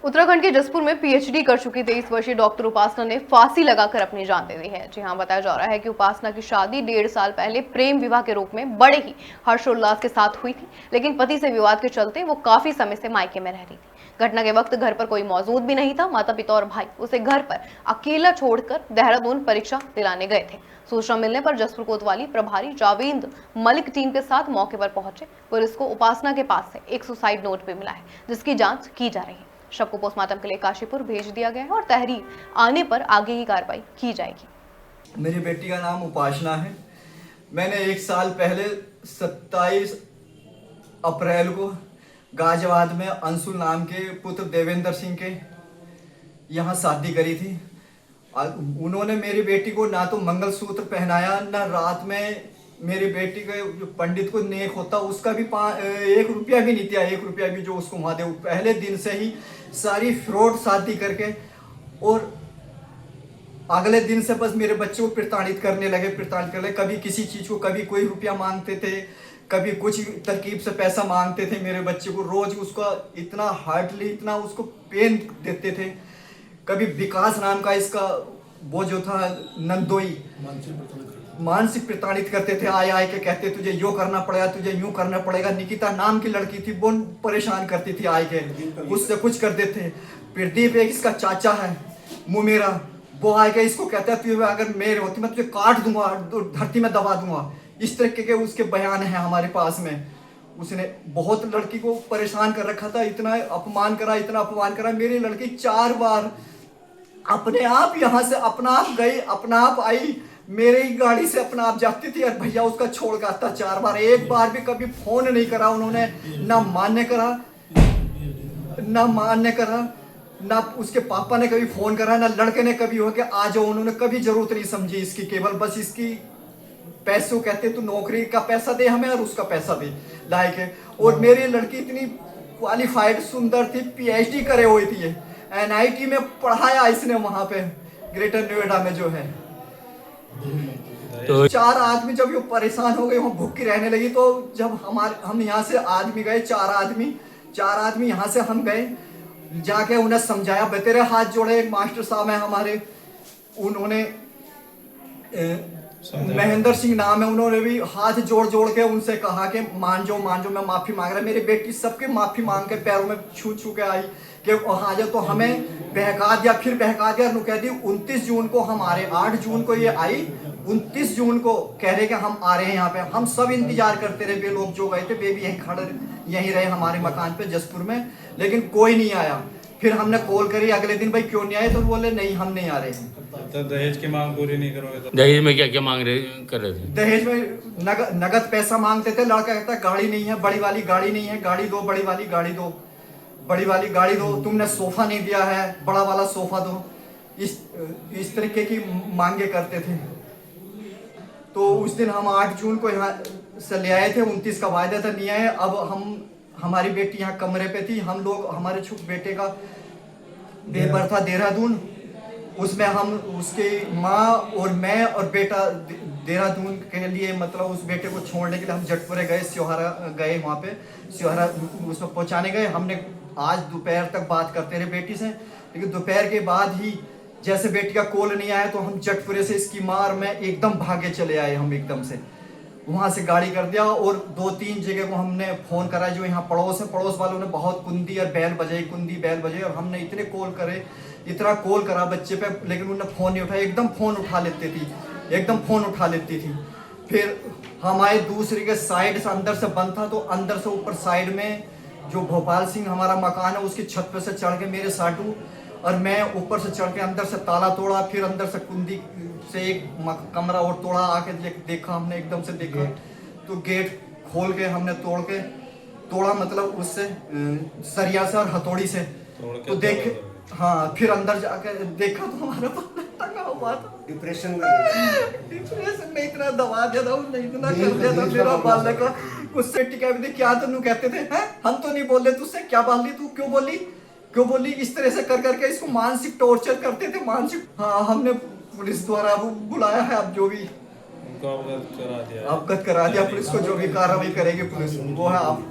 उत्तराखंड के जसपुर में पीएचडी कर चुकी 23 वर्षीय डॉक्टर उपासना ने फांसी लगाकर अपनी जान दे दी है। जी हां, बताया जा रहा है कि उपासना की शादी 1.5 साल पहले प्रेम विवाह के रूप में बड़े ही हर्षोल्लास के साथ हुई थी, लेकिन पति से विवाद के चलते वो काफी समय से मायके में रह रही थी। घटना के वक्त घर पर कोई मौजूद भी नहीं था। माता पिता और भाई उसे घर पर अकेला छोड़कर देहरादून परीक्षा दिलाने गए थे। सूचना मिलने पर जसपुर कोतवाली प्रभारी जावेद मलिक टीम के साथ मौके पर पहुंचे। पुलिस को उपासना के पास से एक सुसाइड नोट भी मिला है, जिसकी जांच की जा रही है। शव को पोस्टमार्टम के लिए काशीपुर भेज दिया गया है और तहरीर आने पर आगे की कार्रवाई की जाएगी। मेरी बेटी का नाम उपासना है। मैंने 1 साल पहले 27 अप्रैल को गाजियाबाद में अंशुल नाम के पुत्र देवेंद्र सिंह के यहाँ शादी करी थी। उन्होंने मेरी बेटी को ना तो मंगलसूत्र पहनाया, ना रात में मेरी बेटी के जो पंडित को नेक होता उसका भी 1 रुपया भी नहीं दिया। 1 रुपया भी जो उसको वहाँ दे, पहले दिन से ही सारी फ्रॉड शादी करके और अगले दिन से बस मेरे बच्चे को प्रताड़ित करने लगे। कभी किसी चीज़ को, कभी कोई रुपया मांगते थे, कभी कुछ तरकीब से पैसा मांगते थे मेरे बच्चे को। रोज उसका इतना हार्डली, इतना उसको पेन देते थे। कभी विकास नाम का इसका वो जो था नंदोई, मानसिक प्रताड़ित करते थे। आए के कहते तुझे यो करना पड़ेगा, तुझे यूं करना पड़ेगा। निकिता नाम की लड़की थी, वो परेशान करती थी। आए के उससे कुछ कर देते। प्रदीप एक इसका चाचा है मुमेरा, वो आए के इसको कहता है तुझे अगर मेरे होती मैं तुझे काट दूंगा, धरती में दबा दूंगा। इस तरह के उसके बयान है हमारे पास में। उसने बहुत लड़की को परेशान कर रखा था, इतना अपमान करा। मेरी लड़की 4 बार अपने आप यहाँ से अपना आप गई, अपना आप आई, मेरे ही गाड़ी से अपना आप जाती थी और भैया उसका छोड़ गया था 4 बार। 1 बार भी कभी फोन नहीं करा उन्होंने, ना मान्य करा, ना उसके पापा ने कभी फोन करा, ना लड़के ने कभी हो गया आ जाओ। उन्होंने कभी जरूरत नहीं समझी इसकी, केवल बस इसकी पैसों कहते तू नौकरी का पैसा दे हमें और उसका पैसा दे लायक है। और मेरी लड़की इतनी क्वालिफाइड सुंदर थी, पीएचडी करे हुई थी, एनआईटी में पढ़ाया इसने वहां पे ग्रेटर नोएडा में जो है। तो 4 आदमी जब ये परेशान हो गए, वहाँ भूख की रहने लगी, तो जब हम यहाँ से आदमी गए, 4 आदमी यहाँ से हम गए, जाके उन्हें समझाया। तेरे हाथ जोड़े, एक मास्टर साहब है हमारे, उन्होंने महेंद्र सिंह नाम है, उन्होंने भी हाथ जोड़ के उनसे कहा कि मान जाओ मैं माफी मांग रहा। मेरी बेटी सबके माफी मांग के पैरों में छू के आई कि हाँ जो, तो हमें बहका दिया। कह दी 29 जून को हम आ रहे, 8 जून को ये आई, 29 जून को कह रहे कि हम आ रहे हैं यहाँ पे। हम सब इंतजार करते रहे, वे लोग जो गए थे वे भी यहीं रहे हमारे मकान पे जसपुर में, लेकिन कोई नहीं आया। फिर हमने कॉल करी अगले दिन, भाई क्यों नहीं आए, तो बोले नहीं हम नहीं आ रहे हैं। तो दहेज की मांग पूरी नहीं करोगे तो? दहेज में क्या क्या कर रहे थे? दहेज में नगद पैसा मांगते थे। लड़का कहता गाड़ी नहीं है, बड़ी वाली गाड़ी नहीं है, गाड़ी दो, बड़ी वाली गाड़ी दो, तुमने सोफा नहीं दिया है, बड़ा वाला सोफा दो। इस तरीके की मांगे करते थे। तो उस दिन हम 8 जून को यहाँ से ले आए थे, 29 का वायदा था, नहीं आए। अब हमारी बेटी यहाँ कमरे पे थी, हम लोग, हमारे छोटे बेटे का पेपर था देहरादून, उसमें हम उसके माँ और मैं और बेटा देहरादून के लिए, मतलब उस बेटे को छोड़ने के लिए हम जटपुरे गए, स्योहारा गए, वहाँ पे स्योहारा उसमें पहुँचाने गए। हमने आज दोपहर तक बात करते रहे बेटी से, लेकिन दोपहर के बाद ही जैसे बेटी का कॉल नहीं आया तो हम जटपुरे से इसकी माँ और मैं एकदम भागे चले आए। हम एकदम से वहाँ से गाड़ी कर दिया और 2-3 जगह को हमने फ़ोन करा, जो यहाँ पड़ोस है, पड़ोस वालों ने बहुत कुंदी और बैल बजाई और हमने इतने कॉल करे, इतना कॉल करा बच्चे पे, लेकिन उन्होंने फ़ोन नहीं उठाया। एकदम फ़ोन उठा लेती थी। फिर हमारे दूसरे के साइड से अंदर से बंद था, तो अंदर से ऊपर साइड में जो भोपाल सिंह हमारा मकान है उसकी छत पे से चढ़ के मेरे साटू और मैं ऊपर से चढ़ के अंदर से ताला तोड़ा, फिर अंदर से कुंदी से एक कमरा और तोड़ा। आके देखा हमने, एकदम से देखा तो गेट खोल के हमने तोड़ा, मतलब उससे सरिया से और हथौड़ी से। तो देखे, हाँ, फिर अंदर जाके देखा तो हमारा टंगा हुआ था। डिप्रेशन में इतना दबा दिया था उसने, इतना कर दिया था मेरा बालक का। उससे टिका भी क्या तनु कहते थे, हैं हम तो नहीं बोले तुझसे, क्या बाल ली तू, क्यों बोली। इस तरह से कर करके इसको मानसिक टॉर्चर करते थे, मानसिक। हाँ, हमने पुलिस द्वारा बुलाया है, अब जो भी उनको अवगत करा दिया पुलिस को, जो भी कार्रवाई करेगी पुलिस वो है। आप